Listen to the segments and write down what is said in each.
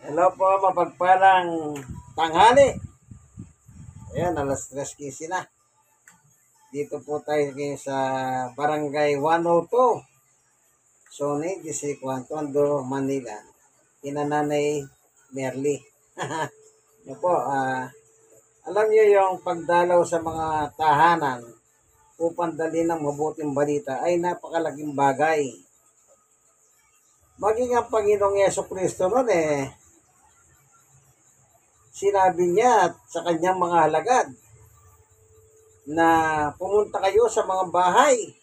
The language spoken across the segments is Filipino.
Hello po, mapagpalang tanghali. Ayan, alas 3:15 na. Dito po tayo sa Barangay 102, Sony, District 1, Tondo, Manila. Kinananay Merly. Yan po, alam niyo yung pagdalaw sa mga tahanan upang dali ng mabuting balita ay napakalaking bagay. Maging ang Panginoong Yesukristo noon sinabi niya sa kanyang mga alagad na pumunta kayo sa mga bahay.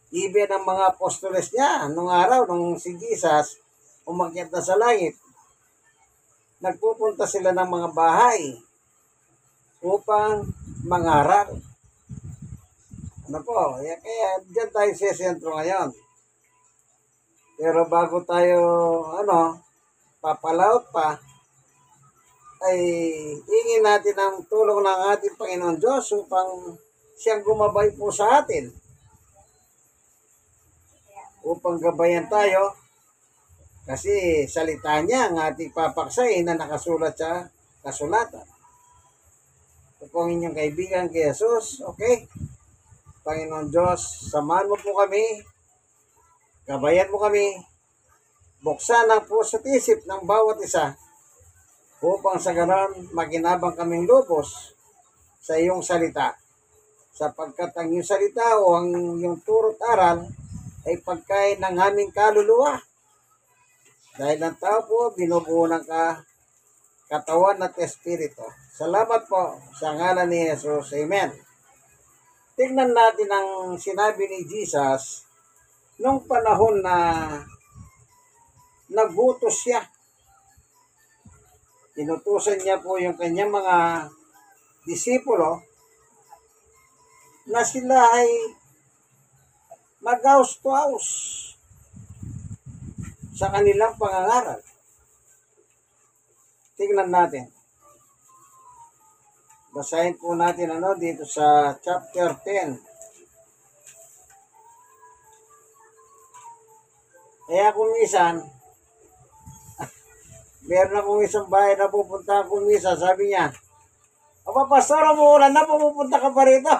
Even ang mga apostoles niya, nung araw, nung si Jesus umakyat na sa langit, nagpupunta sila ng mga bahay upang mangaral. Ano po, kaya dyan tayo sa sentro ngayon. Pero bago tayo, papalaot pa, ay hingin natin ang tulong ng ating Panginoon Diyos upang siyang gumabay po sa atin. Upang gabayan tayo, kasi salita niya ang ating papaksayin na nakasulat sa kasulatan. Ito po ang inyong kaibigan kay Jesus, okay? Panginoon Diyos, samahan mo po kami, gabayan mo kami, buksan ang puso at isip ng bawat isa, upang sa ganon makinabang kaming lubos sa iyong salita. Sapagkat ang iyong salita o ang iyong turo't aral ay pagkain ng aming kaluluwa. Dahil ang tao po, binubuo ng katawan at espiritu. Salamat po sa ngalan ni Jesus. Amen. Tingnan natin ang sinabi ni Jesus nung panahon na nagutos siya. Inutusan niya po yung kanyang mga disipulo na sila ay mag-house to house sa kanilang pangangaral. Tingnan natin. Basahin po natin dito sa chapter 10. Kaya kung minsan, meron akong isang bahay na pupunta akong misa, sabi niya, "Aba, pastor, umuulan na, pumupunta ka pa rito."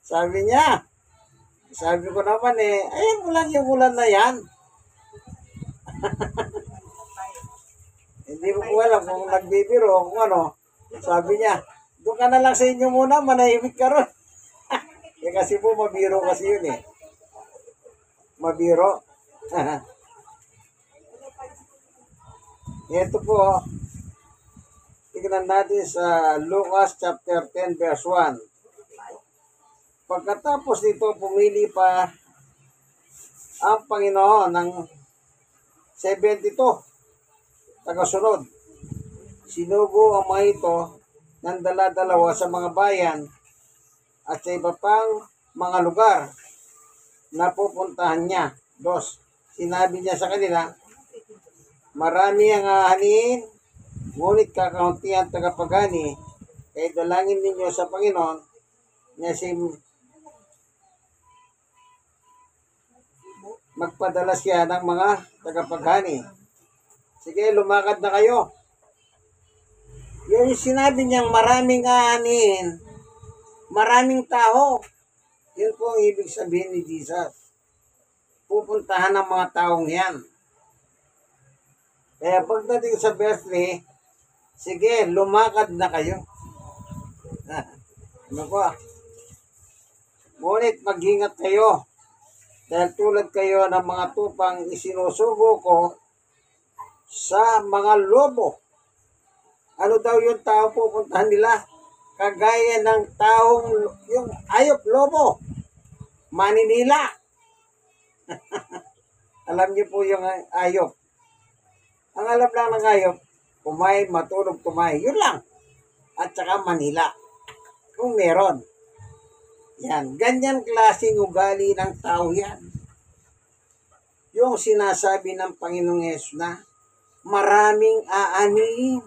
Sabi niya. Sabi ko naman ayun mo lang yung ulan na yan. Hindi ko alam kung nagbibiro o kung ano. Sabi niya, "Doon ka na lang sa inyo muna, manahimik ka ron." Kasi po mabiro kasi yun Mabiro. Ito po, tignan natin sa Lucas chapter 10 verse 1. Pagkatapos nito, pumili pa ang Panginoon ng 72 tagasunod. Sinugo ang mga ito ng dala-dalawa sa mga bayan at sa iba pang mga lugar na pupuntahan niya. 2. Sinabi niya sa kanila, "Marami ang aanin, ngunit kakaunti ang tagapagani, kaya dalangin ninyo sa Panginoon na magpadala siya ng mga tagapaghani." Sige, lumakad na kayo. Yung sinabi niyang maraming aanin, maraming tao. Yun po ang ibig sabihin ni Jesus. Pupuntahan ng mga taong yan. Kaya pagdating sa verse 3, sige, lumakad na kayo. Ano po? Ngunit mag-ingat kayo. Dahil tulad kayo ng mga tupang isinusugo ko sa mga lobo. Ano daw yung tao pupuntahan nila? Kagaya ng taong yung ayop lobo. Maninila. Alam niyo po yung ayop. Ang alam lang ng ayop, kumain, matulog, tumahi. Yun lang. At saka Manila. Kung meron. Yan. Ganyan klaseng ugali ng tao yan. Yung sinasabi ng Panginoong Yesus na maraming aanin.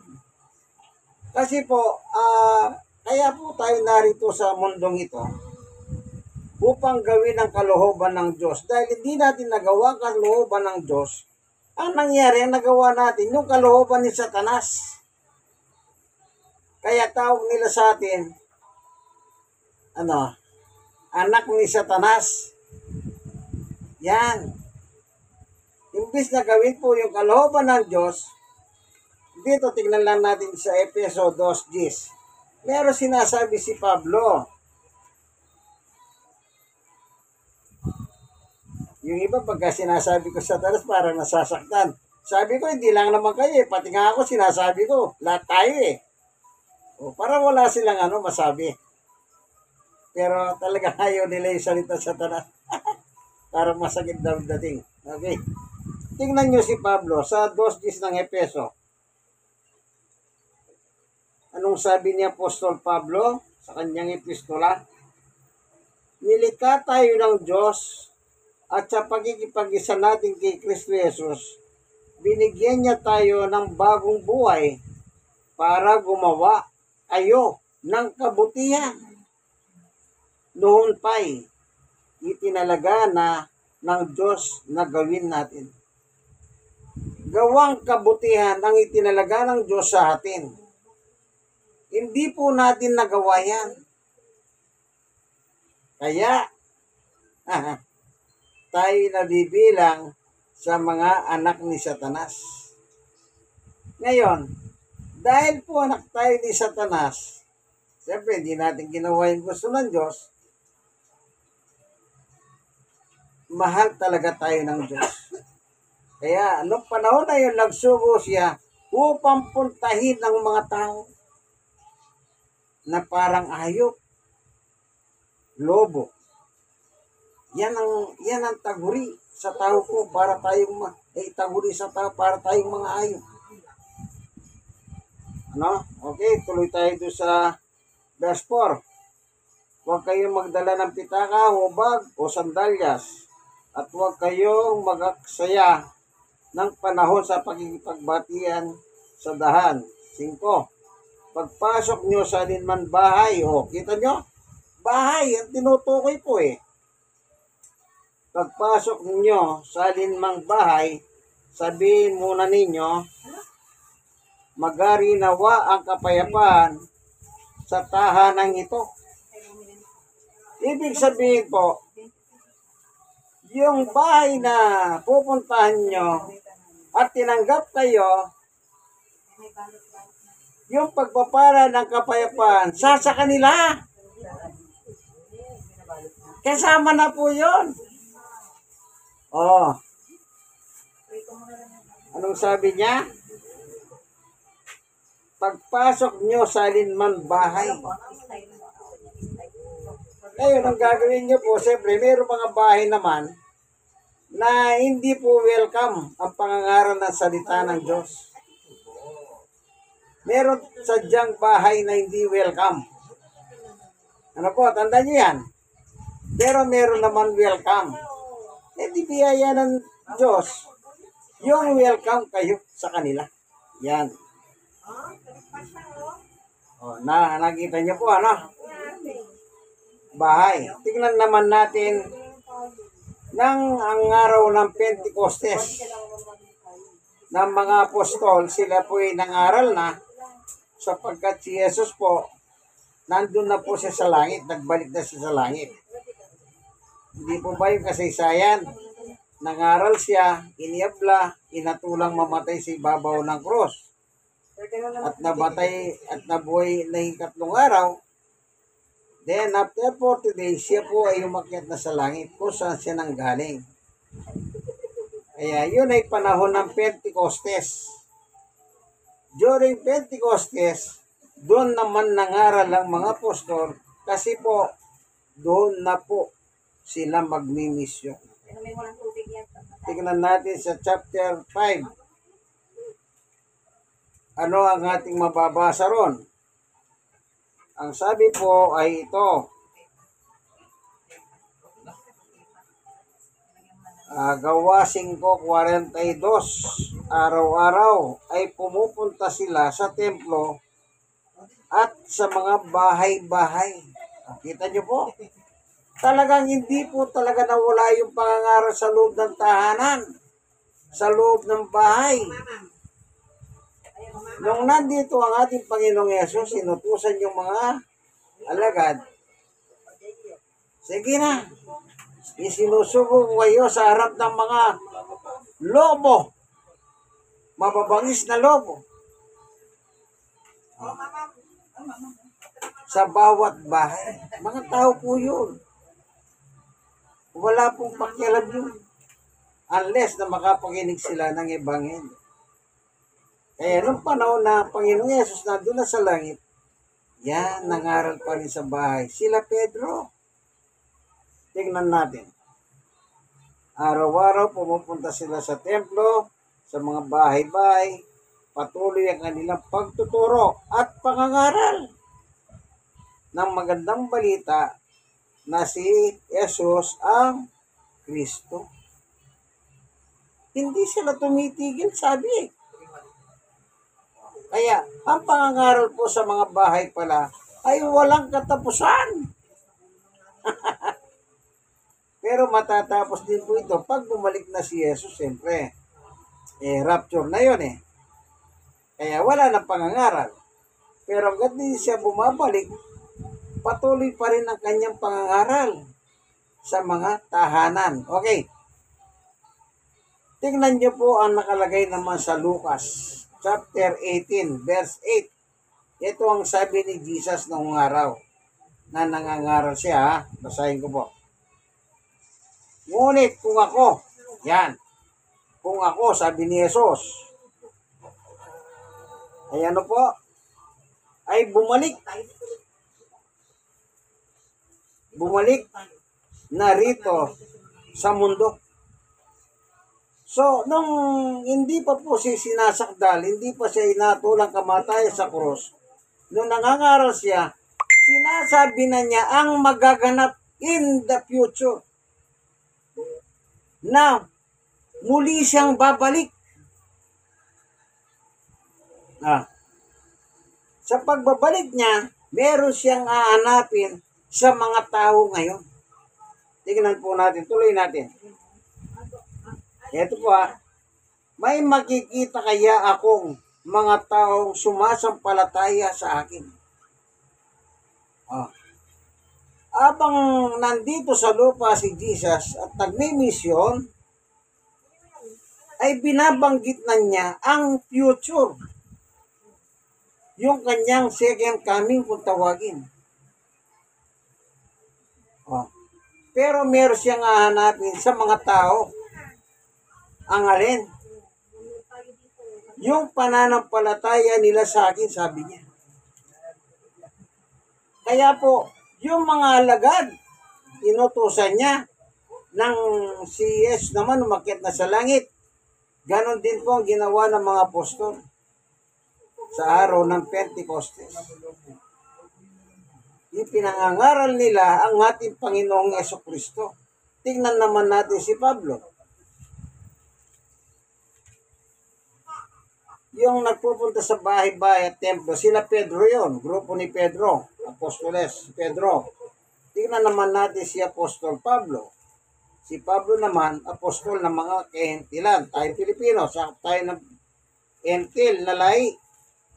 Kasi po, kaya po tayo narito sa mundong ito upang gawin ang kalooban ng Diyos. Dahil hindi natin nagawa ang kalooban ng Diyos, Ang nangyari, ang nagawa natin, yung kalooban ni Satanas. Kaya tawag nila sa atin, anak ni Satanas. Yan. Imbis na gawin po yung kalooban ng Diyos, dito tignan lang natin sa Efeso 2:10. Meron sinasabi si Pablo. Yung iba pagka sinasabi ko sa Satanas parang nasasaktan. Sabi ko, hindi lang naman kayo pati nga ako sinasabi ko. Lahat tayo O, para wala silang masabi. Pero talaga ayaw nila yung salita sa Satanas. Parang masakit daw dating. Okay. Tingnan nyo si Pablo sa 2:10 ng Efeso. Anong sabi niya Apostol Pablo sa kanyang epistola? Nilikha tayo ng Diyos at sa pagkikipag-isa natin kay Kristo Jesus, binigyan niya tayo ng bagong buhay para gumawa kayo ng kabutihan. Noon pa'y itinalaga na ng Diyos na gawin natin. Gawang kabutihan ang itinalaga ng Diyos sa atin. Hindi po natin nagawa yan. Kaya, tayo nabibilang sa mga anak ni Satanas. Ngayon, dahil po anak tayo ni Satanas, siyempre hindi natin ginawa yung gusto ng Diyos, mahal talaga tayo ng Diyos. Kaya, noong panahon na yun, nagsugo siya upang puntahin ng mga tao na parang hayop, lobo. Yan ang taguri sa tao po para tayong taguri sa tao para tayong mga hayop. Okay, tuloy tayo doon sa verse 4. Huwag kayong magdala ng pitaka, hubag o sandalyas, at huwag kayong mag-aksaya ng panahon sa pagkikipagbatian sa dahan. 5. Pagpasok nyo sa alinman bahay, kita nyo? Bahay, ang tinutukoy po Pagpasok nyo sa alinmang bahay, sabihin muna ninyo, magari nawa ang kapayapaan sa tahanang ito. Ibig sabihin po, yung bahay na pupuntahan nyo at tinanggap kayo, yung pagpapala ng kapayapaan, sa kanila. Kasama na po yun. Anong sabi niya? Pagpasok nyo sa alinman bahay. Ngayon, ang gagawin nyo po, siyempre, mayroong mga bahay naman na hindi po welcome ang pangangaral ng salita ng Diyos. Meron sadyang bahay na hindi welcome. Tandaan nyo yan. Pero meron naman welcome. Di biyaya ng Diyos. Yung welcome kayo sa kanila. Yan. Nakita nyo po, bahay. Tingnan naman natin ang araw ng Pentecostes ng mga apostol, sila po ay nangaral na sapagkat si Jesus po nandun na po siya sa langit, nagbalik na siya sa langit. Hindi po ba yung kasaysayan? Nangaral siya, iniabla, inatulang mamatay sa ibabaw ng cross. At nabatay at nabuhay na yung 3 araw. Then after 40 days, siya po ay umakyat na sa langit kung saan siya nanggaling. Kaya yun ay panahon ng Pentecostes. During Pentecostes, doon naman nangaral ang mga apostol kasi po doon na po sila magmimisyon. Tingnan natin sa chapter 5. Ano ang ating mababasa ron? Ang sabi po ay ito. Gawa 5:42, araw-araw ay pumupunta sila sa templo at sa mga bahay-bahay. Kita nyo po, talagang hindi po talaga nawala yung pangangaral sa loob ng tahanan. sa loob ng bahay. Nung nandito ang ating Panginoong Yesus, sinutusan yung mga alagad, sige na, isinusubo ko kayo sa harap ng mga lobo, mababangis na lobo. Sa bawat bahay. Mga tao po yun. Wala pong pakialam yun. Unless na makapakinig sila ng Ebanghelyo. Kaya nung panahon na Panginoong Yesus nandun na sa langit, yan, nangaral pa rin sa bahay. Sila Pedro. Tingnan natin. Araw-araw pumupunta sila sa templo, sa mga bahay-bahay, patuloy ang kanilang pagtuturo at pangangaral ng magandang balita na si Jesus ang Kristo. Hindi sila tumitigil, sabi. Kaya, ang pangangaral po sa mga bahay pala ay walang katapusan. Pero matatapos din po ito pag bumalik na si Jesus, siyempre. Rapture na yon eh. Kaya wala nang pangangaral. Pero hanggat din siya bumabalik, patuloy pa rin ang kanyang pangangaral sa mga tahanan. Okay. Tingnan niyo po ang nakalagay naman sa Lucas chapter 18, verse 8. Ito ang sabi ni Jesus noong araw na nangangaral siya. Basahin ko po. Ngunit kung ako, yan, kung ako, sabi ni Jesus, ay ano po, ay bumalik na rito sa mundo. So, nung hindi pa po siya sinasakdal, hindi pa siya inatulang kamatayan sa krus, nung nangangaral siya, sinasabi na niya ang magaganap in the future na muli siyang babalik. Sa pagbabalik niya, meron siyang aanapin sa mga tao ngayon. Tingnan po natin, tuloy natin. Ito po may makikita kaya akong mga taong sumasampalataya sa akin. Abang nandito sa lupa si Jesus at nagmimisyon, ay binabanggit na niya ang future. Yung kanyang second coming kung tawagin. Pero meron siyang hahanapin sa mga tao. Ang alin? Yung pananampalataya nila sa akin, sabi niya. Kaya po, yung mga alagad, inutusan niya, nang si Jesus naman umakyat na sa langit. Ganon din po ang ginawa ng mga apostol sa araw ng Pentecostes. Ipinangangaral nila ang ating Panginoong Jesucristo. Tingnan naman natin si Pablo. Yung nagpupunta sa bahay-bahay at templo, sila Pedro yon, grupo ni Pedro, Apostoles, Pedro. Tingnan naman natin si Apostol Pablo. Si Pablo naman, apostol ng mga kahentilan. Tayo Pilipino, tayo ng entil na lahi.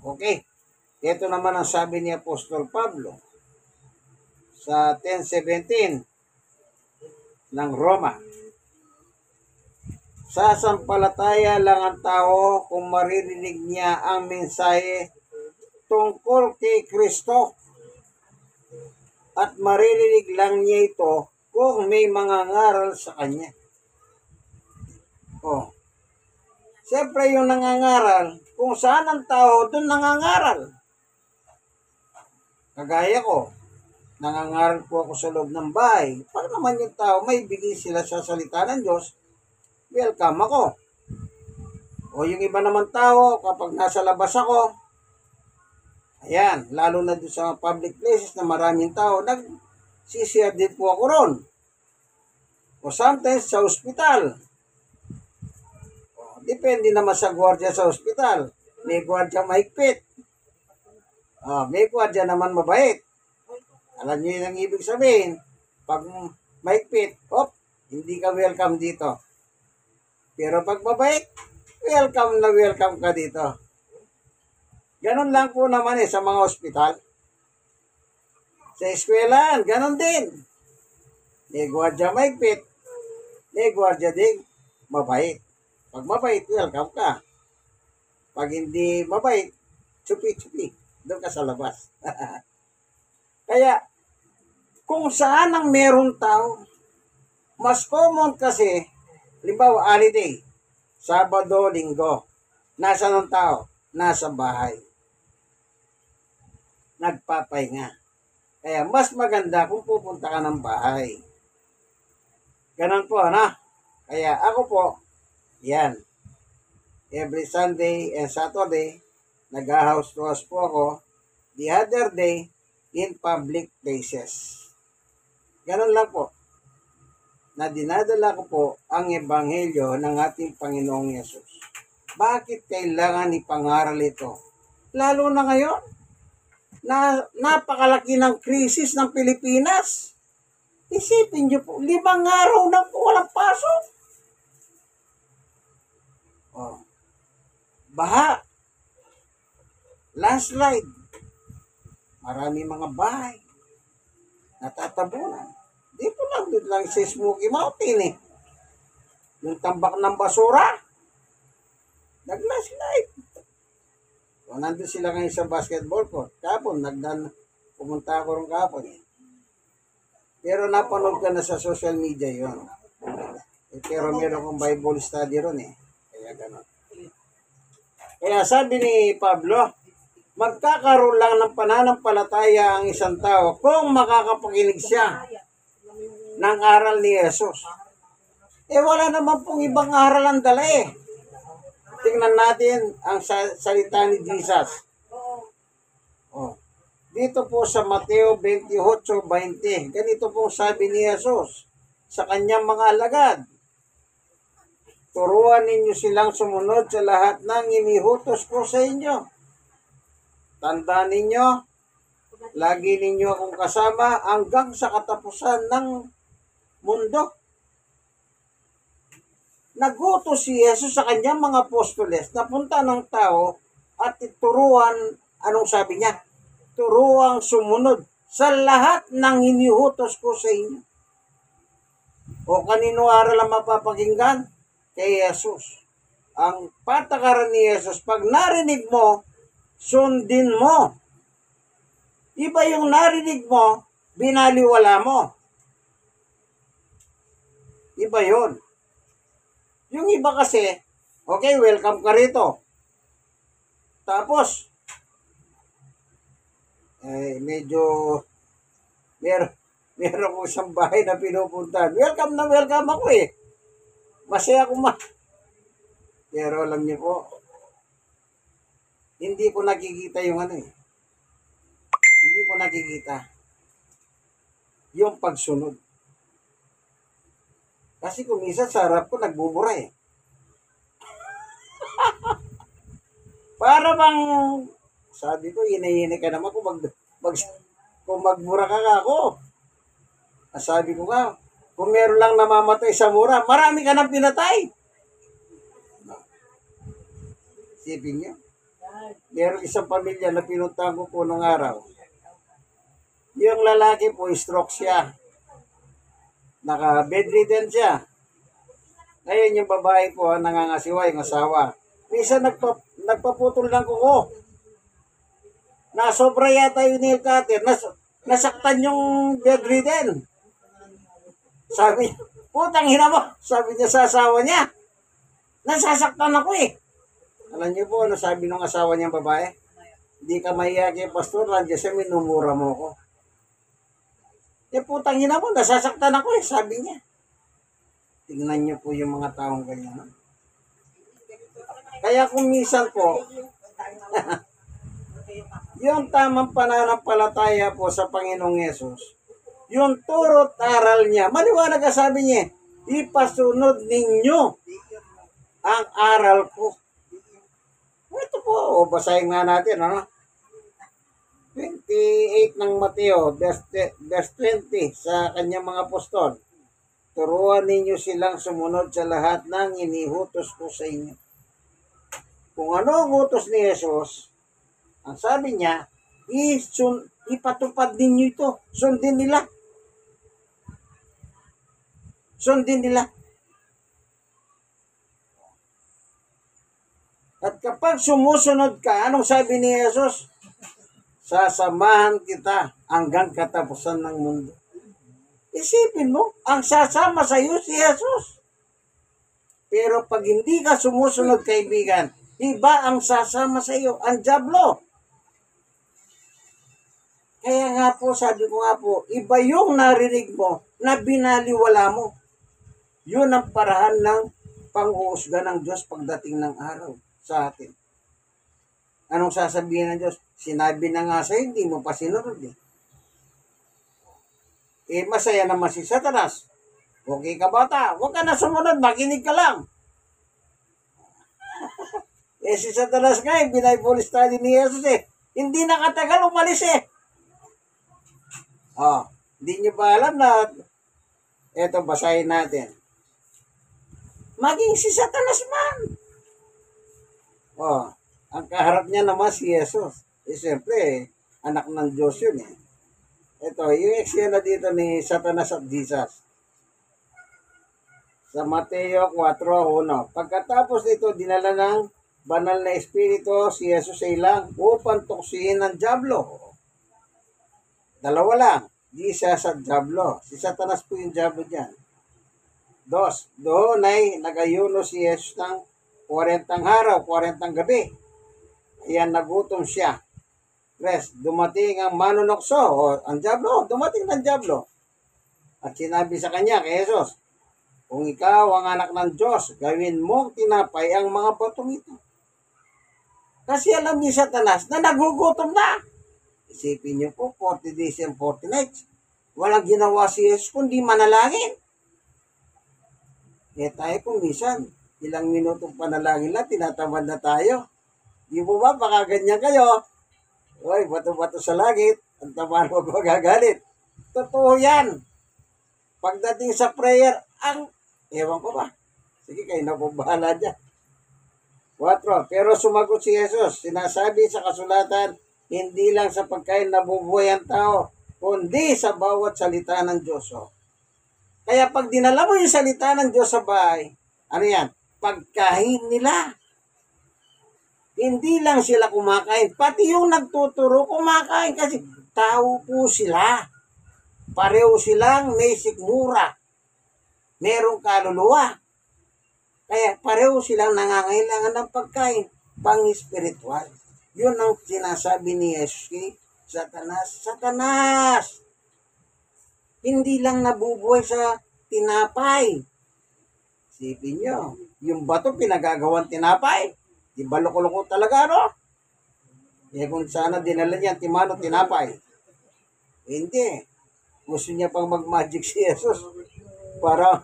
Okay. Ito naman ang sabi ni Apostol Pablo sa 10:17 ng Roma. Sasampalataya lang ang tao kung maririnig niya ang mensahe tungkol kay Kristo. At maririnig lang niya ito kung may mga ngaral sa kanya. Siyempre yung nangangaral, kung saan ang tao, doon nangangaral. Kagaya ko, nangangaral po ako sa loob ng bahay. Para naman yung tao, may bigay sila sa salita ng Diyos, welcome ako. O yung iba naman tao, kapag nasa labas ako, ayan, lalo na doon sa public places na maraming tao, nagsishare din po ako ron. O sometimes sa ospital. Depende naman sa gwardiya sa ospital. May gwardiya mahigpit. May gwardiya naman mabait. Alam niyo yung ibig sabihin. Pag mahigpit, hindi ka welcome dito. Pero pag mabait, welcome na welcome ka dito. Ganon lang po naman sa mga ospital. Sa eskwelahan, ganon din. May gwardiya maigpit, may gwardiya din mabait. Pag mabait, welcome ka. Pag hindi mabait, chupi-chupi. Doon ka sa labas. Kaya, kung saan ang merong tao, mas common kasi, limbawa, holiday, Sabado, Linggo, nasa ng tao? Nasa bahay. Nagpapahinga. Kaya mas maganda kung pupunta ka ng bahay. Ganon po, ano? Kaya ako po, yan. Every Sunday and Saturday, nag-house to house po ako. The other day, in public places. Ganon lang po. Na dinadala ko po ang ebanghelyo ng ating Panginoong Yesus. Bakit kailangan ipangaral ito? Lalo na ngayon, na napakalaki ng krisis ng Pilipinas. Isipin niyo po, 5 araw na po walang pasok. Oh. Baha. Landslide. Marami mga bahay. Natatabunan. Dito lang sa Smoky Mountain eh. Yung tambak ng basura. Nag-landslide. So, nandun sila ngayon sa basketball court. Kapon, pumunta ako rin kapon eh. Pero napanood ka na sa social media yun. Pero meron kong Bible study ron eh. Kaya gano'n. Kaya sabi ni Pablo, magkakaroon lang ng pananampalataya ang isang tao kung makakapakinig siya ng aral ni Jesus. Wala naman pong ibang aral ang dala eh. Tingnan natin ang salita ni Jesus. Oh. Dito po sa Mateo 28:20, ganito po sabi ni Jesus sa kanyang mga alagad. Turuan ninyo silang sumunod sa lahat ng inihutos ko sa inyo. Tandaan ninyo, lagi ninyo akong kasama hanggang sa katapusan ng mundo. Nagutos si Jesus sa kanyang mga apostoles na punta ng tao at ituruan, anong sabi niya? Turuang sumunod sa lahat ng inihutos ko sa inyo. O kanino aral ang mapapakinggan? Kay Jesus. Ang patakaran ni Jesus, pag narinig mo, sundin mo. Iba yung narinig mo, binaliwala mo. Iba yun. Yung iba kasi, okay, welcome ka rito. Tapos, medyo, meron ko isang bahay na pinupuntahan. Welcome na welcome ako eh. Masaya ako Pero alam niyo po, hindi ko nakikita yung ano eh. Hindi ko nakikita yung pagsunod. Kasi kung minsan sa harap ko, nagbubura eh. Para bang, sabi ko, hinahinay ka naman kung magbura ka ako. Sabi ko nga, kung meron lang namamatay sa mura, marami ka nang pinatay. Sipin niyo. Meron isang pamilya na pinuntahan ko po nung araw. Yung lalaki po, stroke siya. Naka-bedridden siya. Ngayon yung babae po, nangangasiwa yung asawa. Minsan nagpaputol lang ko. Nasobra yata yung nail cutter. Nasaktan yung bedridden. Sabi niya, putang ina mo. Sabi niya sa asawa niya. Nasasaktan ako eh. Alam niyo po, ano sabi ng asawa niyang babae? Hindi ka mahiya kay pastor, nandiyan siya, minumura mo ko. Putang ina mo, nasasaktan ako eh, sabi niya. Tingnan niyo po yung mga taong ganyan. Kaya kung minsan po, yung tamang pananampalataya po sa Panginoong Yesus, yung turo't aral niya, maliwanag ka sabi niya, ipasunod ninyo ang aral ko. Ito po, basahin nga natin, ano? 28 ng Mateo, verse 20 sa kanyang mga apostol. turuan ninyo silang sumunod sa lahat ng inihutos ko sa inyo. Kung ano ang utos ni Jesus, ang sabi niya, ipatupad ninyo ito. Sundin nila. Sundin nila. At kapag sumusunod ka, anong sabi ni Jesus? Sasamahan kita hanggang katapusan ng mundo. Isipin mo, ang sasama sa iyo si Jesus. Pero pag hindi ka sumusunod, kaibigan, iba ang sasama sa iyo, ang dyablo. Kaya nga po, sabi ko nga po, iba yung narinig mo na binaliwala mo. Yun ang parahan ng pang-uusga ng Diyos pagdating ng araw sa atin. Anong sasabihin ng Diyos? Sinabi na nga sa'yo, hindi mo pa sinunod eh. Masaya naman si Satanas. Okay ka bata, huwag ka na sumunod, makinig ka lang. Si Satanas nga, Bible study ni Jesus eh. Hindi nakatagal, umalis eh. Hindi nyo ba alam na, eto basahin natin. Maging si Satanas man. Ang kaharap niya naman si Jesus. Siyempre, anak ng Diyos yun eh. Ito, yung eksena dito ni Satanas at Jesus. Sa Mateo 4:1. Pagkatapos nito, dinala ng banal na espiritu si Jesus sa ilang upang tuksihin ng dyablo. Dalawa lang. Jesus at dyablo. Si Satanas po yung dyablo dyan. 2. Doon ay nagayuno si Jesus ng 40 araw, 40 gabi. Ayan, nagutom siya. 3. Dumating ang manunokso, ang dyablo, dumating ng dyablo. At sinabi sa kanya kay Jesus, kung ikaw ang anak ng Diyos, gawin mong tinapay ang mga batong ito. Kasi alam ni Satanas na nagugutom na. Isipin niyo po, 40 days and 40 nights. Walang ginawa si Jesus kundi manalangin. Tayo kung minsan, ilang minutong panalangin lang, tinatamad na tayo. Di mo ba, baka ganyan kayo? Uy, bato-bato sa langit, ang tamaan mo magagalit. Totoo yan. Pagdating sa prayer, ewan ko ba? Sige, kayo na po bahala dyan. 4. Pero sumagot si Jesus, sinasabi sa kasulatan, hindi lang sa pagkain nabubuhay ang tao, kundi sa bawat salita ng Diyos. Kaya pag dinala mo yung salita ng Diyos sa bahay, ano yan? Pagkain nila. Hindi lang sila kumakain, pati yung nagtuturo kumakain kasi tao po sila. Pareho silang may sikmura. Merong kaluluwa. Kaya pareho silang nangangailangan ng pagkain, pang-spiritual. Yun ang sinasabi ni Jesus kay Satanas. Satanas! Hindi lang nabubuhay sa tinapay. Isipin nyo, yung bato pinagagawan tinapay. Di ba loko-loko talaga, no? Kung sana dinala niya timano tinapay. Hindi. Gusto niya pang mag-magic si Jesus. Para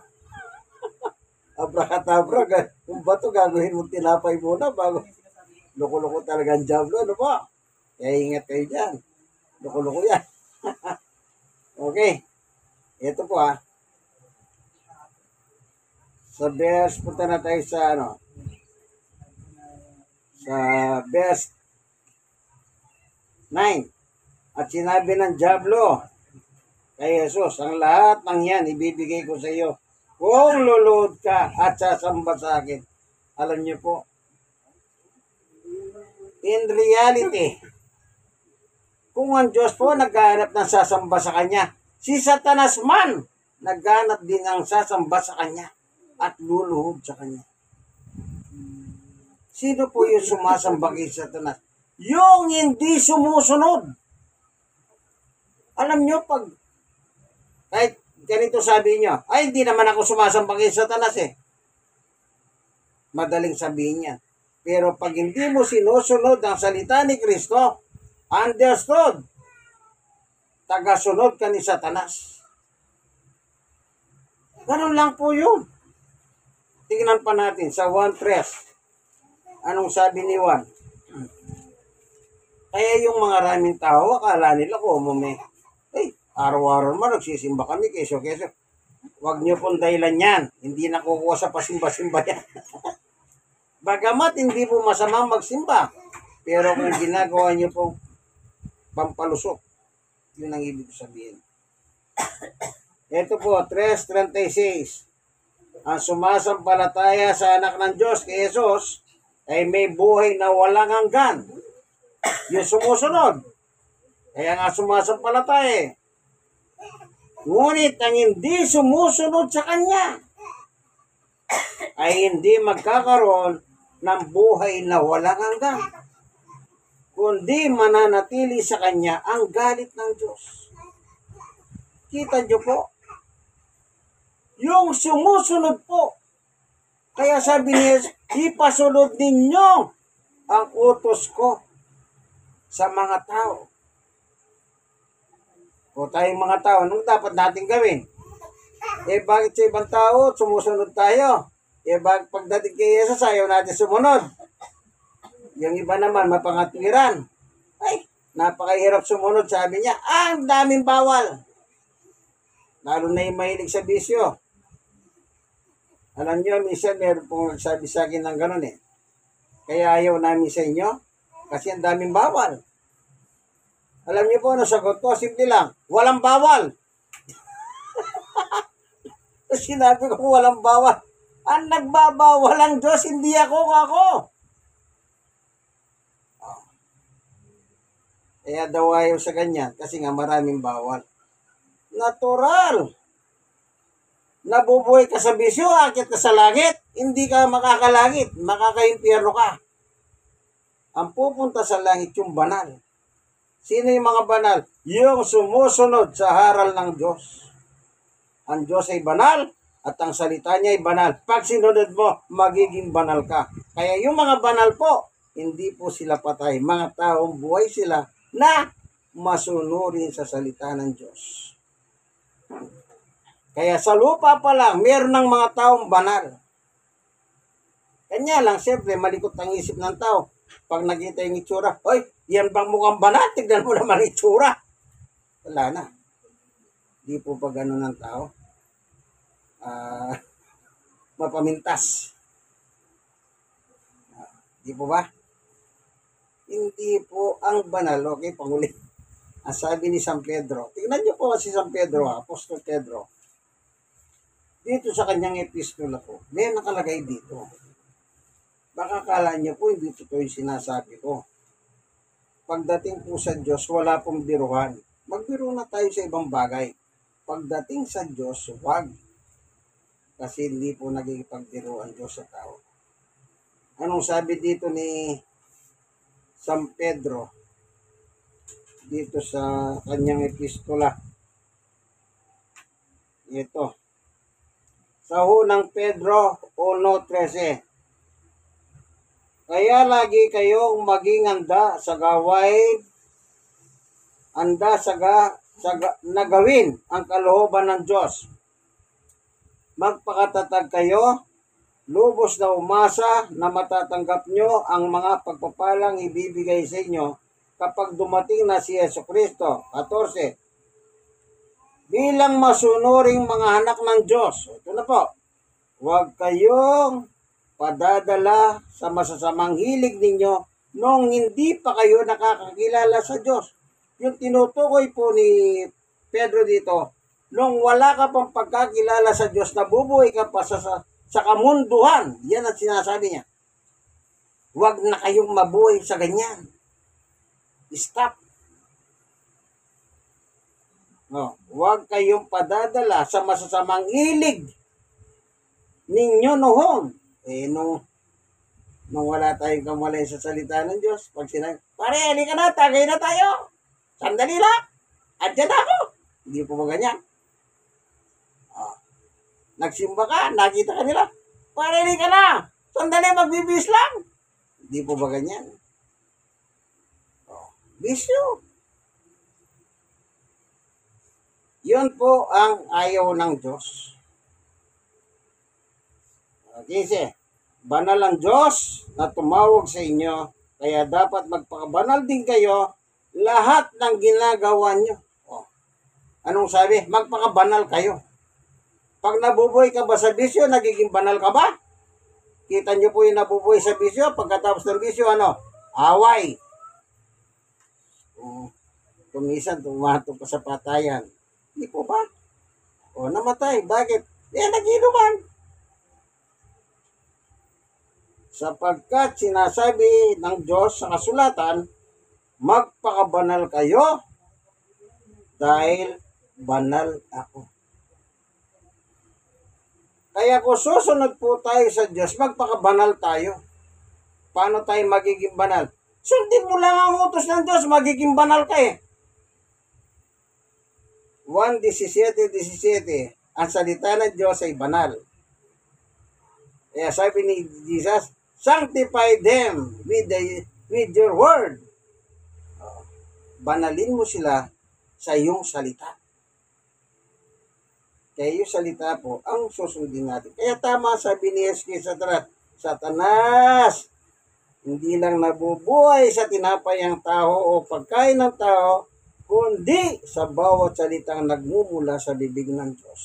abracadabra, yung bato gagawin mo tinapay muna bago. Loko-loko talaga ang diablo, ano po? Kaya ingat kayo dyan. Loko-loko yan. Okay. Ito po Sa verse, punta na tayo sa sa verse 9. At sinabi ng diablo kay Jesus, ang lahat ng yan ibibigay ko sa iyo kung luluhod ka at sasamba sa akin. Alam niyo po, in reality, kung ang Diyos po naghahanap ng sasamba sa Kanya, si Satanas man naghahanap din ng sasamba sa Kanya at luluhod sa Kanya. Sino po yung sumasamba kay Satanas? Yung hindi sumusunod. Alam nyo, kahit ganito sabihin nyo, ay hindi naman ako sumasamba kay Satanas eh. Madaling sabihin niya. Pero pag hindi mo sinusunod ang salita ni Kristo, understood, tagasunod ka ni Satanas. Ganun lang po yun. Tingnan pa natin sa 1:3. Anong sabi ni Juan? Kaya yung mga raming tao, akala nila ko, araw-araw naman nagsisimba kami, keso. Huwag niyo pong dahilan yan. Hindi nakukuha sa pasimba-simba yan. Bagamat hindi po masamang magsimba. Pero kung ginagawa niyo pong pampalusok, yun ang ibig sabihin. Ito po, 3:36. Ang sumasampalataya sa anak ng Diyos kay Jesus ay may buhay na walang hanggan. Yung sumusunod. Kaya nga sumasampalataya. Ngunit ang hindi sumusunod sa Kanya ay hindi magkakaroon ng buhay na walang hanggan, kundi mananatili sa Kanya ang galit ng Diyos. Kita niyo po? Yung sumusunod po. Kaya sabi niya, ipasunod ninyo ang utos ko sa mga tao. O tayong mga tao, anong dapat natin gawin? Bakit sa ibang tao, sumusunod tayo? Bakit pagdating kay Jesus, ayaw natin sumunod? Yung iba naman, mapangatwiran. Ay, napakahirap sumunod, sabi niya. Ang daming bawal. Lalo na yung mahilig sa bisyo. Alam niyo, minsan meron pong nagsabi sa akin ng gano'n eh. Kaya ayaw namin sa inyo, kasi ang daming bawal. Alam niyo po, nasagot ko, simple lang, walang bawal. Sinabi ko, walang bawal. Ang nagbabawal ang Diyos, hindi ako. Kaya daw ayaw sa ganyan, kasi nga maraming bawal. Natural. Nabubuhay ka sa bisyo, akit ka sa langit, hindi ka makakalangit, makakaimpyerno ka. Ang pupunta sa langit yung banal. Sino yung mga banal? Yung sumusunod sa haral ng Diyos. Ang Diyos ay banal at ang salita niya ay banal. Pag sinunod mo, magiging banal ka. Kaya yung mga banal po, hindi po sila patay. Mga taong buhay sila na masunurin sa salita ng Diyos. Kaya sa lupa pa lang, meron ng mga taong banal. Kanya lang, siyempre, malikot ang isip ng tao. Pag nakita yung itsura, oy, yan bang mukhang banal? Tignan mo naman itsura. Wala na. Di po pa ganun ng tao. Mapamintas. Di po ba? Hindi po ang banal. Okay, pangulit. Ang sabi ni San Pedro, tingnan niyo po si San Pedro, Apostol Pedro. Dito sa kanyang epistola po, may nakalagay dito. Baka kala niyo po, hindi totoo yung sinasabi ko. Pagdating po sa Diyos, wala pong biruhan. Magbiro na tayo sa ibang bagay. Pagdating sa Diyos, huwag. Kasi hindi po nagigipagbiruan ang Diyos sa tao. Anong sabi dito ni San Pedro? Dito sa kanyang epistola. Ito. Sa unang Pedro 1:13. Kaya lagi kayong maging handa sa gawain, na gawin ang kalooban ng Diyos. Magpakatatag kayo, lubos na umasa na matatanggap nyo ang mga pagpapalang ibibigay sa inyo kapag dumating na si Jesucristo. 14. Bilang masunuring mga anak ng Diyos. Ito na po. Huwag kayong padadala sa masasamang hilig ninyo nung hindi pa kayo nakakakilala sa Diyos. Yung tinutukoy po ni Pedro dito, nung wala ka pang pagkakilala sa Diyos, nabubuhay ka pa sa kamunduhan. Yan ang sinasabi niya. Huwag na kayong mabuhay sa ganyan. Stop. No, huwag kayong padadala sa masasamang hilig ninyo noon. Nung wala tayong kamalay sa salita ng Diyos, pag sinabi, pare, halika na, tagay na tayo. Sandali lang. Andyan ako. Hindi po ba ganyan? Nagsimba ka, nakita ka nila. Pare, halika na. Sandali, magbibis lang. Hindi po ba ganyan? Bisyo. Yun po ang ayaw ng Diyos. Kasi, banal ang Diyos na tumawag sa inyo, kaya dapat magpakabanal din kayo lahat ng ginagawa nyo. Anong sabi? Magpakabanal kayo. Pag nabubuhay ka ba sa bisyo, nagiging banal ka ba? Kita nyo po yung nabubuhay sa bisyo, pagkatapos ng bisyo, ano? Away. Tumisan, tumato pa sa patayan. Hindi po ba? O, namatay. Bakit? Naginuman. Sapagkat sinasabi ng Diyos sa kasulatan, magpakabanal kayo dahil banal ako. Kaya kung susunod po tayo sa Diyos, magpakabanal tayo. Paano tayo magiging banal? Sundin mo lang ang utos ng Diyos, magiging banal ka eh. 1:17, ang salita ng Diyos ay banal. Kaya sabi ni Jesus, sanctify them with your word. Banalin mo sila sa iyong salita. Kaya yung salita po, ang susundin natin. Kaya tama sabi ni Jesus kay Satanas, hindi lang nabubuhay sa tinapay ang tao o pagkain ng tao, kundi sa bawat salitang nagmumula sa bibig ng Diyos.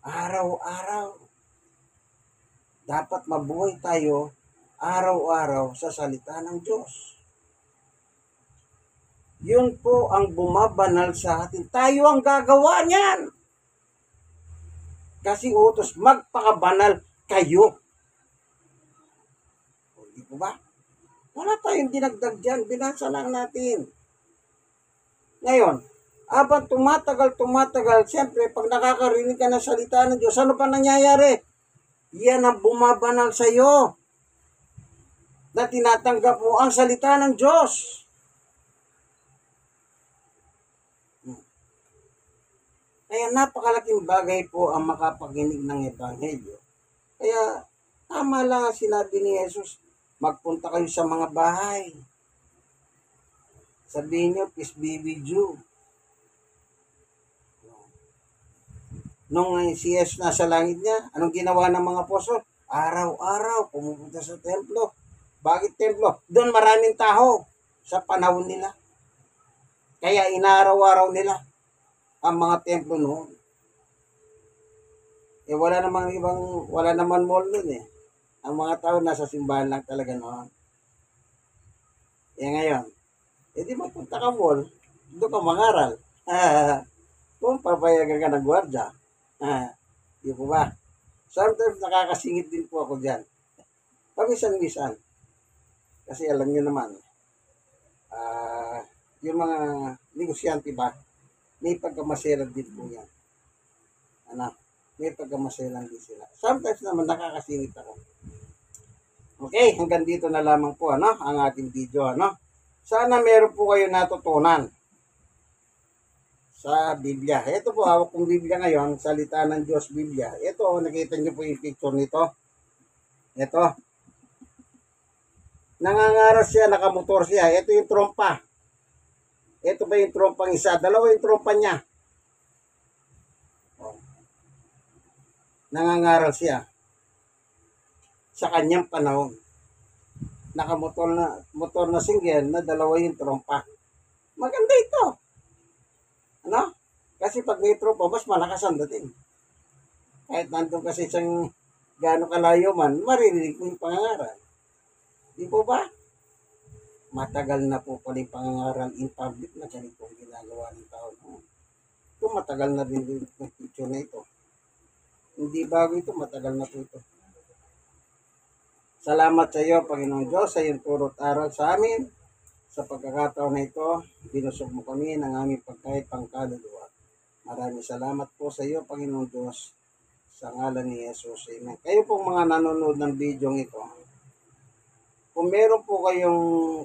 Araw-araw. Dapat mabuhay tayo araw-araw sa salita ng Diyos. Yun po ang bumabanal sa atin. Tayo ang gagawa niyan. Kasi utos, magpakabanal kayo. Hindi po ba? Wala tayong dinagdag dyan. Binasa lang natin. Ngayon, habang tumatagal, siyempre, pag nakakarinig ka ng salita ng Diyos, ano pa nangyayari? Yan ang bumabanal sa iyo. Na tinatanggap mo ang salita ng Diyos. Kaya napakalaking bagay po ang makapakinig ng Ebanghelyo. Kaya tama lang ang sinabi ni Jesus, magpunta kayo sa mga bahay. Sabihin nyo, peace be with you. Nung si Jesus nasa langit niya, anong ginawa ng mga apostol? Araw-araw, pumupunta sa templo. Bakit templo? Doon maraming tao sa panahon nila. Kaya inaraw-araw nila ang mga templo noon. Wala naman mall noon eh. Ang mga tao nasa simbahan lang talaga noon. Ngayon, di mapunta ka mall, doon ka mangaral. Kung papayagan ka ng gwardya. Di po ba? Sometimes nakakasingit din po ako dyan. Paminsan-minsan. Kasi alam niyo naman, yung mga negosyante ba, may pagkamaselan din po yan. May pagkamaselan din sila. Sometimes naman nakakasingit ako. Okay, hanggang dito na lamang po ang ating video. Sana meron po kayo natutunan sa Biblia. Ito po, hawak kong Biblia ngayon, salita ng Diyos Biblia. Ito, nakita niyo po yung picture nito. Ito. Nangangaral siya, nakamotor siya. Ito yung trompa. Ito ba yung trompang isa? Dalawa yung trompa niya. Nangangaral siya sa kanyang panahon. Nakamotor na single na dalawa yung trompa. Maganda ito. Kasi pag may trompa, mas malakas ang dating. Kahit nandun kasi isang gaano kalayo man, maririnig mo yung pangangaral. Di po ba? Matagal na po pala yung pangangaral in public na ganito ang ginagawa ng tao. Ito matagal na din yung picture na ito. Hindi bago ito, matagal na po ito. Salamat sa iyo, Panginoong Diyos, sa iyong turo't aral sa amin. Sa pagkakataon na ito, binusog mo kami ng aming pagkain pangkaluluwa. Maraming salamat po sa iyo, Panginoong Diyos, sa ngalan ni Jesus. Amen. Kayo pong mga nanonood ng video ito, kung meron po kayong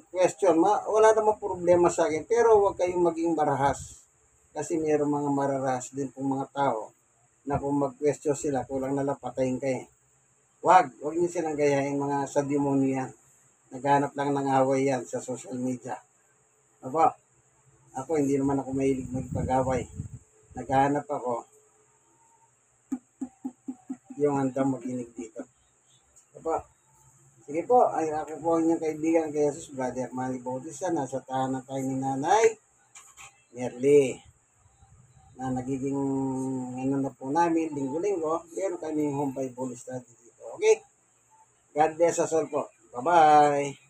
question, wala namang problema sa akin, pero huwag kayong maging marahas. Kasi meron mga mararahas din pong mga tao na kung mag-question sila, kulang na lang patayin kayo. Huwag niyo silang gayahin, mga sa demonyo yan. Naghanap lang ng away yan sa social media. Ako hindi naman ako mahilig magpag-away. Naghanap ako yung handang maginig dito. Sige po, ako po ang inyong kaibigan kay Jesus, Brother Manny Bautista. Nasa tahanan tayo ni Nanay Merly. na nagiging ano na po namin, linggo-linggo, meron kami home Bible study dito. Okay? God bless us all po. Bye-bye!